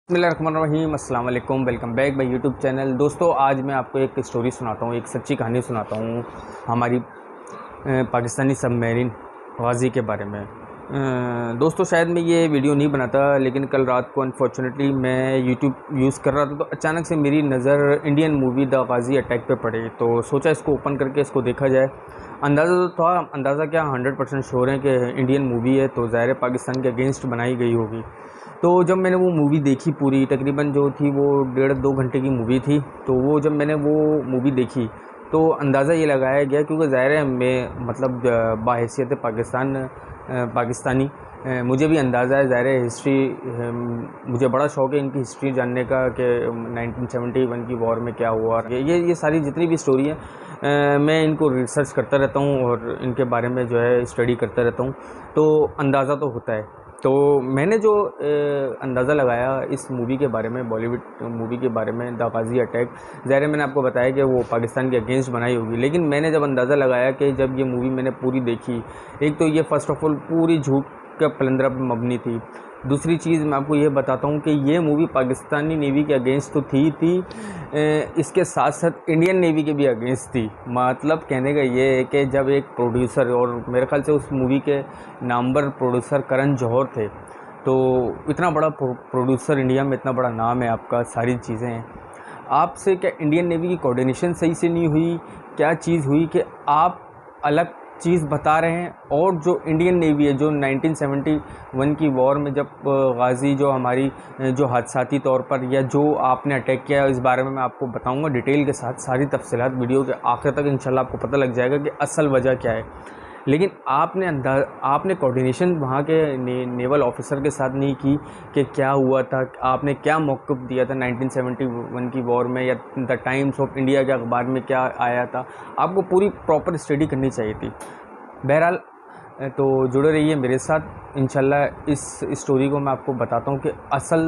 बिस्मिल्लाहिर्रहमानिर्रहीम, अस्सलाम वालेकुम। Welcome back by YouTube channel. दोस्तों, आज मैं आपको एक स्टोरी सुनाता हूँ, एक सच्ची कहानी सुनाता हूँ हमारी पाकिस्तानी सबमरीन गाज़ी के बारे में। दोस्तों, शायद मैं ये वीडियो नहीं बनाता, लेकिन कल रात को अनफॉर्चुनेटली मैं यूट्यूब यूज़ कर रहा था तो अचानक से मेरी नज़र Indian movie the Ghazi attack पे पड़ी। तो सोचा इसको ओपन करके इसको देखा जाए। अंदाज़ा तो था, अंदाज़ा क्या 100% श्योर है कि इंडियन मूवी है तो ज़ाहिर है पाकिस्तान के अगेंस्ट बनाई गई होगी। तो जब मैंने वो मूवी देखी पूरी, तकरीबन जो थी वो 1.5-2 घंटे की मूवी थी। तो वो जब मैंने वो मूवी देखी तो अंदाज़ा ये लगाया गया, क्योंकि ज़ाहिर है मैं मतलब बाहैसियत पाकिस्तानी मुझे भी अंदाज़ा है, ज़ाहिर है हिस्ट्री मुझे बड़ा शौक़ है इनकी हिस्ट्री जानने का कि 1971 की वॉर में क्या हुआ। ये सारी जितनी भी स्टोरी है मैं इनको रिसर्च करता रहता हूँ और इनके बारे में जो है स्टडी करता रहता हूँ, तो अंदाज़ा तो होता है। तो मैंने जो अंदाज़ा लगाया इस मूवी के बारे में, बॉलीवुड मूवी के बारे में, द गाज़ी अटैक, ज़ाहिर है मैंने आपको बताया कि वो पाकिस्तान के अगेंस्ट बनाई होगी। लेकिन मैंने जब अंदाज़ा लगाया कि जब ये मूवी मैंने पूरी देखी, एक तो ये फ़र्स्ट ऑफ ऑल पूरी झूठ का पलंदरा पर मबनी थी। दूसरी चीज़ मैं आपको ये बताता हूँ कि ये मूवी पाकिस्तानी नेवी के अगेंस्ट तो थी इसके साथ साथ इंडियन नेवी के भी अगेंस्ट थी। मतलब कहने का ये है कि जब एक प्रोड्यूसर, और मेरे ख्याल से उस मूवी के नामवर प्रोड्यूसर करण जौहर थे, तो इतना बड़ा प्रोड्यूसर, इंडिया में इतना बड़ा नाम है आपका, सारी चीज़ें हैं, आपसे क्या इंडियन नेवी की कोऑर्डिनेशन सही से नहीं हुई? क्या चीज़ हुई कि आप अलग चीज़ बता रहे हैं और जो इंडियन नेवी है, जो 1971 की वॉर में जब गाज़ी जो हमारी जो हादसाती तौर पर या जो आपने अटैक किया, इस बारे में मैं आपको बताऊंगा डिटेल के साथ, सारी तफसीलात वीडियो के आखिर तक इंशाल्लाह आपको पता लग जाएगा कि असल वजह क्या है। लेकिन आपने कोऑर्डिनेशन वहाँ के नेवल ऑफिसर के साथ नहीं की कि क्या हुआ था, आपने क्या मौक़िफ़ दिया था 1971 की वॉर में, या द टाइम्स ऑफ इंडिया के अखबार में क्या आया था। आपको पूरी प्रॉपर स्टडी करनी चाहिए थी। बहरहाल, तो जुड़े रहिए मेरे साथ, इंशाल्लाह इस स्टोरी को मैं आपको बताता हूँ कि असल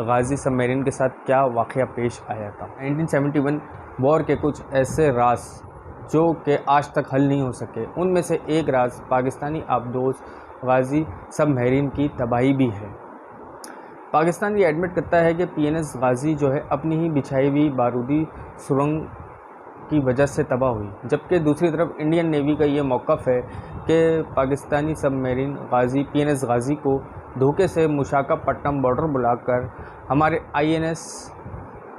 गाज़ी सबमरीन के साथ क्या वाक़या पेश आया था। 1971 वॉर के कुछ ऐसे राज जो कि आज तक हल नहीं हो सके, उनमें से एक राज पाकिस्तानी आबदोज़ गाज़ी सबमरीन की तबाही भी है। पाकिस्तान ये एडमिट करता है कि PNS गाज़ी जो है अपनी ही बिछाई हुई बारूदी सुरंग की वजह से तबाह हुई, जबकि दूसरी तरफ इंडियन नेवी का ये मौक़िफ़ है कि पाकिस्तानी सबमरीन गाज़ी PNS गाज़ी को धोखे से विशाखापट्टनम बॉर्डर बुलाकर हमारे INS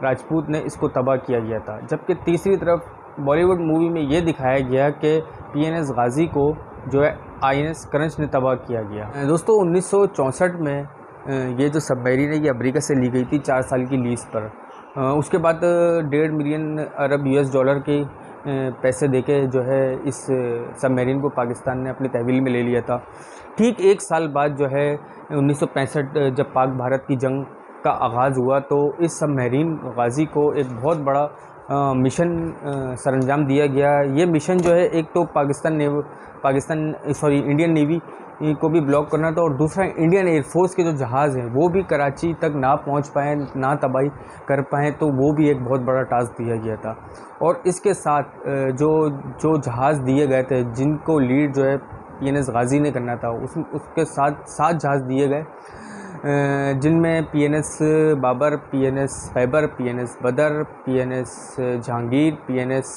राजपूत ने इसको तबाह किया गया था। जबकि तीसरी तरफ बॉलीवुड मूवी में ये दिखाया गया कि PNS गाज़ी को जो है INS करंज ने तबाह किया गया। दोस्तों, 1964 में ये जो सबमरीन है ये अमेरिका से ली गई थी 4 साल की लीज़ पर। उसके बाद 1.5 मिलियन अरब US डॉलर के पैसे देके जो है इस सबमरीन को पाकिस्तान ने अपने तहवील में ले लिया था। ठीक 1 साल बाद जो है 1965 जब पाक भारत की जंग का आगाज़ हुआ, तो इस सबमरीन गाज़ी को एक बहुत बड़ा मिशन सरंजाम दिया गया। ये मिशन जो है, एक तो इंडियन नेवी को भी ब्लॉक करना था, और दूसरा इंडियन एयरफोर्स के जो जहाज़ हैं वो भी कराची तक ना पहुंच पाएँ, ना तबाही कर पाएँ, तो वो भी एक बहुत बड़ा टास्क दिया गया था। और इसके साथ जो जहाज़ दिए गए थे, जिनको लीड जो है PNS गाज़ी ने करना था, उसके साथ 7 जहाज़ दिए गए, जिनमें PNS Babar, PNS Khyber, PNS Badr, PNS Jahangir, PNS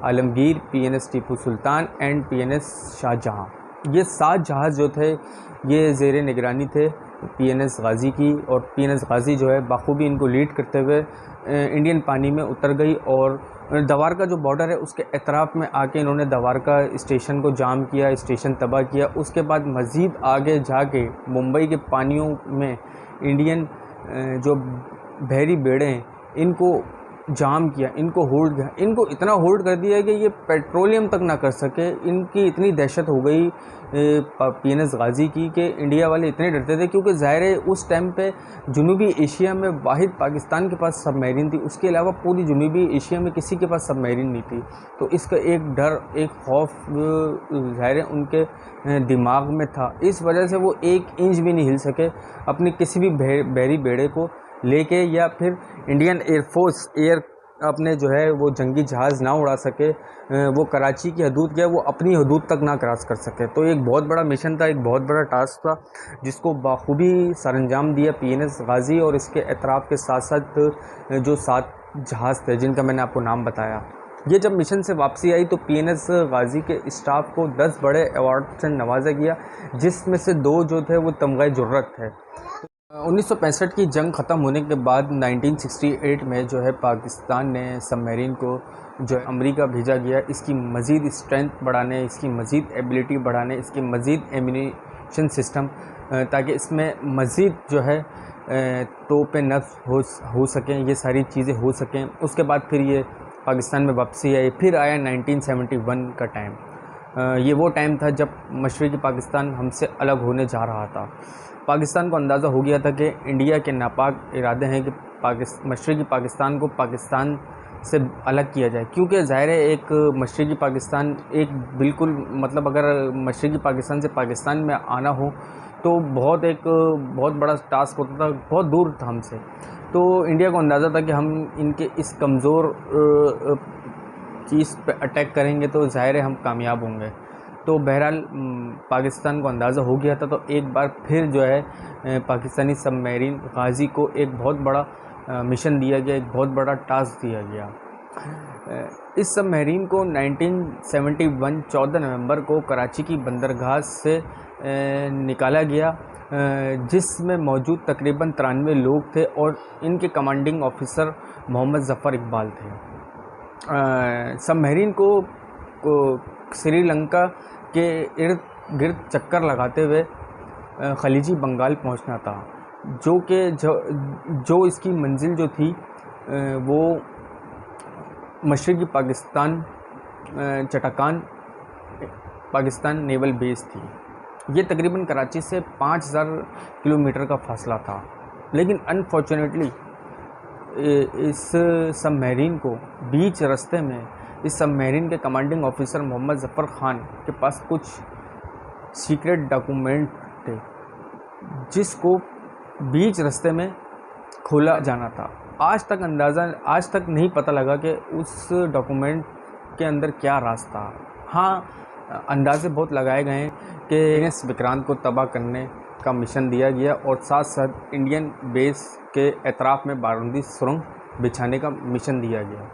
Alamgir, PNS Tipu Sultan and PNS Shahjahan. ये 7 जहाज़ जो थे ये ज़ेरे निगरानी थे PNS गाज़ी की, और PNS गाज़ी जो है बाखूबी इनको लीड करते हुए इंडियन पानी में उतर गई, और दवारका जो बॉर्डर है उसके एतराफ़ में आके इन्होंने दवारका स्टेशन को जाम किया, स्टेशन तबाह किया। उसके बाद मज़ीद आगे जाके मुंबई के पानियों में इंडियन जो बहरी बेड़े हैं इनको जाम किया, इनको होल्ड किया, इनको इतना होल्ड कर दिया कि ये पेट्रोलियम तक ना कर सके। इनकी इतनी दहशत हो गई PNS गाज़ी की कि इंडिया वाले इतने डरते थे, क्योंकि ज़ाहिर है उस टाइम पे जनूबी एशिया में वाहिद पाकिस्तान के पास सबमरीन थी, उसके अलावा पूरी जनूबी एशिया में किसी के पास सबमरीन नहीं थी। तो इसका एक डर, एक खौफ ज़ाहिर है उनके दिमाग में था। इस वजह से वो 1 इंच भी नहीं हिल सके अपनी किसी भी बहरी बेड़े को लेके, या फिर इंडियन एयरफोर्स अपने जो है वो जंगी जहाज़ ना उड़ा सके, वो कराची की हदूद क्या है वो अपनी हदूद तक ना क्रॉस कर सके। तो एक बहुत बड़ा मिशन था, एक बहुत बड़ा टास्क था, जिसको बाखूबी सरअंजाम दिया PNS गाज़ी और इसके एतराफ़ के साथ साथ जो 7 जहाज़ थे जिनका मैंने आपको नाम बताया। ये जब मिशन से वापसी आई तो PNS गाज़ी के स्टाफ को 10 बड़े अवार्ड से नवाजा गया, जिसमें से 2 जो थे वो तमग़े जुर्रत थे। 1965 की जंग ख़त्म होने के बाद 1968 में जो है पाकिस्तान ने सबमरीन को जो है अमेरिका भेजा गया, इसकी मज़ीद स्ट्रेंथ बढ़ाने, इसकी मज़ीद एबिलिटी बढ़ाने, इसकी मज़ीद एम्यूनिशन सिस्टम, ताकि इसमें मज़ीद जो है तोपें नफ्स हो सकें, ये सारी चीज़ें हो सकें। उसके बाद फिर ये पाकिस्तान में वापसी आई। फिर आया 1971 का टाइम। ये वो टाइम था जब मशरक़ी पाकिस्तान हमसे अलग होने जा रहा था। पाकिस्तान को अंदाज़ा हो गया था कि इंडिया के नापाक इरादे हैं कि मशरक़ी पाकिस्तान को पाकिस्तान से अलग किया जाए, क्योंकि ज़ाहिर है एक मशरक़ी पाकिस्तान एक बिल्कुल मतलब अगर मशरक़ी पाकिस्तान से पाकिस्तान में आना हो तो बहुत बड़ा टास्क होता था, बहुत दूर था हमसे। तो इंडिया को अंदाज़ा था कि हम इनके इस कमज़ोर चीज़ पे अटैक करेंगे तो ज़ाहिर है हम कामयाब होंगे। तो बहरहाल पाकिस्तान को अंदाज़ा हो गया था। तो एक बार फिर जो है पाकिस्तानी सबमरीन गाज़ी को एक बहुत बड़ा मिशन दिया गया, एक बहुत बड़ा टास्क दिया गया। इस सबमरीन को 1971 14 नवंबर को कराची की बंदरगाह से निकाला गया, जिसमें मौजूद तकरीबन 93 लोग थे और इनके कमांडिंग ऑफिसर मोहम्मद ज़फ़र इकबाल थे। सबमरीन को श्रीलंका के इर्द गिर्द चक्कर लगाते हुए खलीजी बंगाल पहुंचना था, जो इसकी मंजिल जो थी वो मशरक़ी पाकिस्तान चटकान पाकिस्तान नेवल बेस थी। ये तकरीबन कराची से 5000 किलोमीटर का फासला था, लेकिन अनफॉर्चुनेटली इस सबमरीन को बीच रास्ते में इस सबमरीन के कमांडिंग ऑफिसर मोहम्मद ज़फ़र ख़ान के पास कुछ सीक्रेट डॉक्यूमेंट थे, जिसको बीच रास्ते में खोला जाना था। आज तक नहीं पता लगा कि उस डॉक्यूमेंट के अंदर क्या राज था। हाँ, अंदाज़े बहुत लगाए गए हैं कि PNS विक्रांत को तबाह करने का मिशन दिया गया और साथ साथ इंडियन बेस के एतराफ़ में बारूदी सुरंग बिछाने का मिशन दिया गया।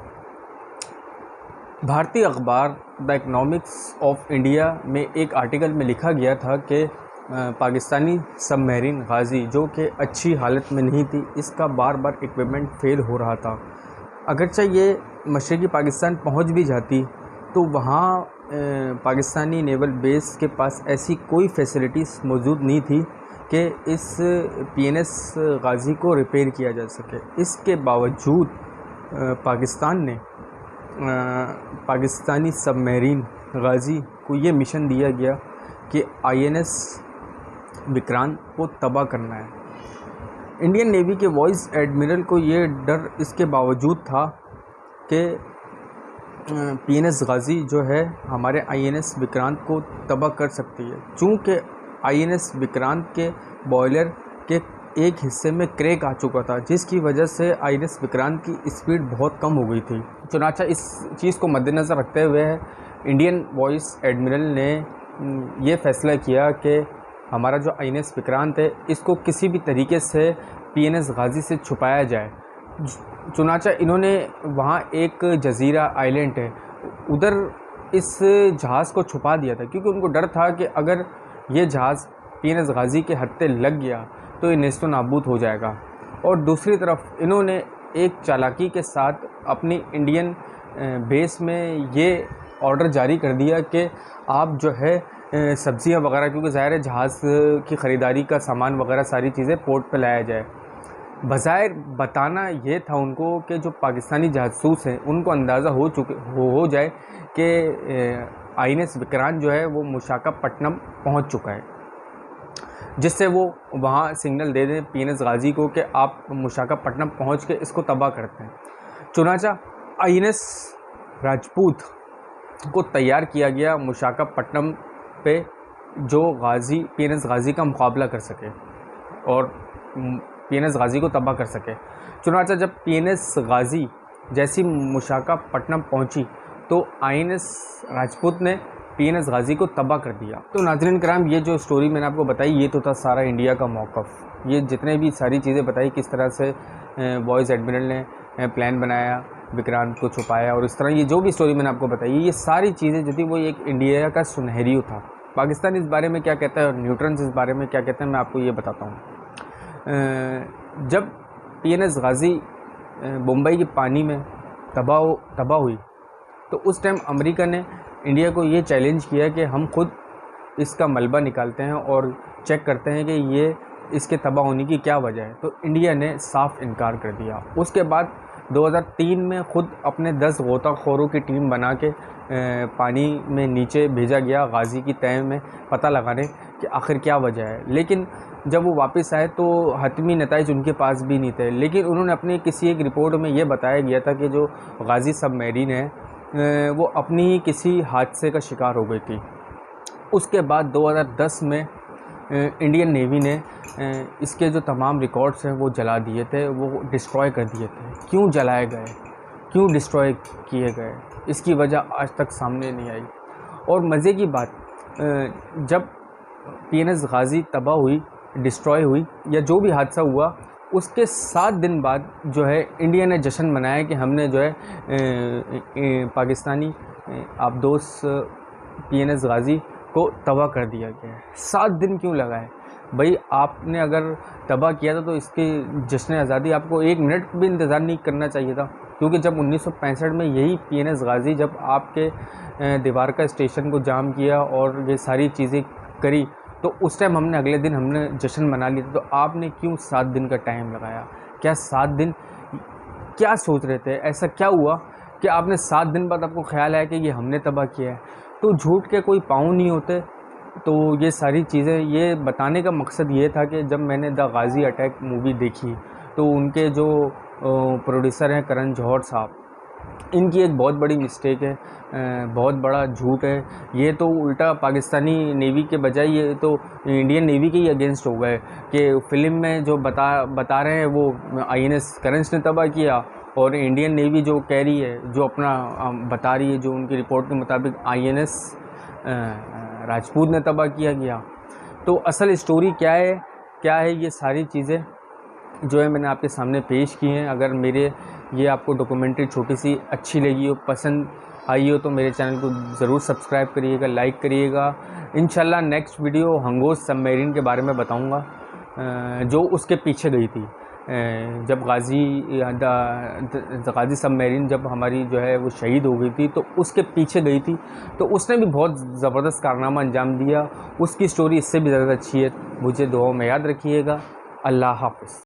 भारतीय अखबार द इकोनॉमिक्स ऑफ इंडिया में एक आर्टिकल में लिखा गया था कि पाकिस्तानी सबमरीन गाज़ी जो कि अच्छी हालत में नहीं थी, इसका बार बार इक्विपमेंट फेल हो रहा था। अगरचे ये मशरक़ी पाकिस्तान पहुंच भी जाती तो वहाँ पाकिस्तानी नेवल बेस के पास ऐसी कोई फैसिलिटीज़ मौजूद नहीं थी कि इस PNS गाज़ी को रिपेयर किया जा सके। इसके बावजूद पाकिस्तान ने पाकिस्तानी सबमरीन गाज़ी को ये मिशन दिया गया कि INS विक्रांत को तबाह करना है। इंडियन नेवी के वाइस एडमिरल को ये डर इसके बावजूद था कि PNS गाज़ी जो है हमारे INS विक्रांत को तबाह कर सकती है, चूँकि INS विक्रांत के बॉयलर के एक हिस्से में क्रैक आ चुका था, जिसकी वजह से INS विक्रांत की स्पीड बहुत कम हो गई थी। चुनाचा इस चीज़ को मद्देनज़र रखते हुए इंडियन वाइस एडमिरल ने ये फ़ैसला किया कि हमारा जो INS विक्रांत है इसको किसी भी तरीके से PNS गाज़ी से छुपाया जाए। चुनाचा इन्होंने वहाँ एक जज़ीरा आइलैंड है, उधर इस जहाज़ को छुपा दिया था, क्योंकि उनको डर था कि अगर ये जहाज़ PNS गाज़ी के हत्थे लग गया तो ये नेस्तो नाबूद हो जाएगा। और दूसरी तरफ इन्होंने एक चालाकी के साथ अपनी इंडियन बेस में ये ऑर्डर जारी कर दिया कि आप जो है सब्ज़ियाँ वगैरह, क्योंकि ज़ाहिर है जहाज़ की ख़रीदारी का सामान वगैरह सारी चीज़ें पोर्ट पे लाया जाए। बज़ाहिर बताना ये था उनको कि जो पाकिस्तानी जासूस हैं उनको अंदाज़ा हो जाए कि INS विक्रांत जो है वो विशाखापट्टनम पहुंच चुका है, जिससे वो वहाँ सिग्नल दे दें PNS गाज़ी को कि आप विशाखापट्टनम पहुँच के इसको तबाह करते हैं। चुनाचा INS राजपूत को तैयार किया गया विशाखापट्टनम पे, जो PNS गाज़ी का मुकाबला कर सके और PNS गाज़ी को तबाह कर सके। चुनाचा जब PNS गाज़ी जैसी विशाखापट्टनम पहुंची तो INS राजपूत ने PNS गाज़ी को तबाह कर दिया। तो नाज़रीन कराम, ये जो स्टोरी मैंने आपको बताई ये तो था सारा इंडिया का मौक़िफ़। ये जितने भी सारी चीज़ें बताई, किस तरह से वाइस एडमिरल ने प्लान बनाया, विक्रांत को छुपाया, और इस तरह ये जो भी स्टोरी मैंने आपको बताई, ये सारी चीज़ें जो थी वो एक इंडिया का सुनहरी युग था। पाकिस्तान इस बारे में क्या कहता है और न्यूट्रंस इस बारे में क्या कहते हैं, मैं आपको ये बताता हूँ। जब PNS गाज़ी मुंबई के पानी में तबाह हुई तो उस टाइम अमेरिका ने इंडिया को ये चैलेंज किया कि हम खुद इसका मलबा निकालते हैं और चेक करते हैं कि ये इसके तबाह होने की क्या वजह है। तो इंडिया ने साफ इनकार कर दिया। उसके बाद 2003 में ख़ुद अपने 10 गोताखोरों की टीम बना के पानी में नीचे भेजा गया गाज़ी की तह में पता लगाने कि आखिर क्या वजह है। लेकिन जब वो वापस आए तो हतमी नताइज उनके पास भी नहीं थे। लेकिन उन्होंने अपनी किसी एक रिपोर्ट में ये बताया गया था कि जो गाज़ी सबमरीन है वो अपनी ही किसी हादसे का शिकार हो गई थी। उसके बाद 2010 में इंडियन नेवी ने इसके जो तमाम रिकॉर्ड्स हैं वो जला दिए थे, वो डिस्ट्रॉय कर दिए थे। क्यों जलाए गए, क्यों डिस्ट्रॉय किए गए, इसकी वजह आज तक सामने नहीं आई। और मज़े की बात, जब PNS गाज़ी तबाह हुई, डिस्ट्रॉय हुई, या जो भी हादसा हुआ, उसके 7 दिन बाद जो है इंडिया ने जश्न मनाया कि हमने जो है पाकिस्तानी आबदोस PNS गाज़ी को तबाह कर दिया गया है। 7 दिन क्यों लगा है भाई? आपने अगर तबाह किया था तो इसके जश्न आज़ादी आपको 1 मिनट भी इंतज़ार नहीं करना चाहिए था। क्योंकि जब 1965 में यही PNS गाज़ी जब आपके द्वारका स्टेशन को जाम किया और ये सारी चीज़ें करी, तो उस टाइम हमने अगले दिन हमने जश्न मना लिया। तो आपने क्यों 7 दिन का टाइम लगाया? क्या 7 दिन क्या सोच रहे थे? ऐसा क्या हुआ कि आपने 7 दिन बाद आपको ख्याल आया कि ये हमने तबाह किया है? तो झूठ के कोई पाँव नहीं होते। तो ये सारी चीज़ें, ये बताने का मकसद ये था कि जब मैंने द गाज़ी अटैक मूवी देखी तो उनके जो प्रोड्यूसर हैं करण जौहर साहब, इनकी एक बहुत बड़ी मिस्टेक है, बहुत बड़ा झूठ है। ये तो उल्टा पाकिस्तानी नेवी के बजाय ये तो इंडियन नेवी के ही अगेंस्ट हो गए कि फ़िल्म में जो बता रहे हैं वो INS करंज ने तबाह किया, और इंडियन नेवी जो कह रही है, जो अपना बता रही है, जो उनकी रिपोर्ट के मुताबिक INS राजपूत ने तबाह किया गया। तो असल स्टोरी क्या है, ये सारी चीज़ें जो है मैंने आपके सामने पेश की हैं। अगर मेरे ये आपको डॉक्यूमेंट्री छोटी सी अच्छी लगी हो, पसंद आई हो, तो मेरे चैनल को ज़रूर सब्सक्राइब करिएगा, लाइक करिएगा। इंशाल्लाह नेक्स्ट वीडियो हंगोस सबमरीन के बारे में बताऊंगा, जो उसके पीछे गई थी। जब गाज़ी सबमरीन जब हमारी जो है वो शहीद हो गई थी, तो उसके पीछे गई थी, तो उसने भी बहुत ज़बरदस्त कारनामा अंजाम दिया। उसकी स्टोरी इससे भी ज़्यादा अच्छी है। मुझे दुआओं में याद रखिएगा। अल्लाह हाफ़िज़।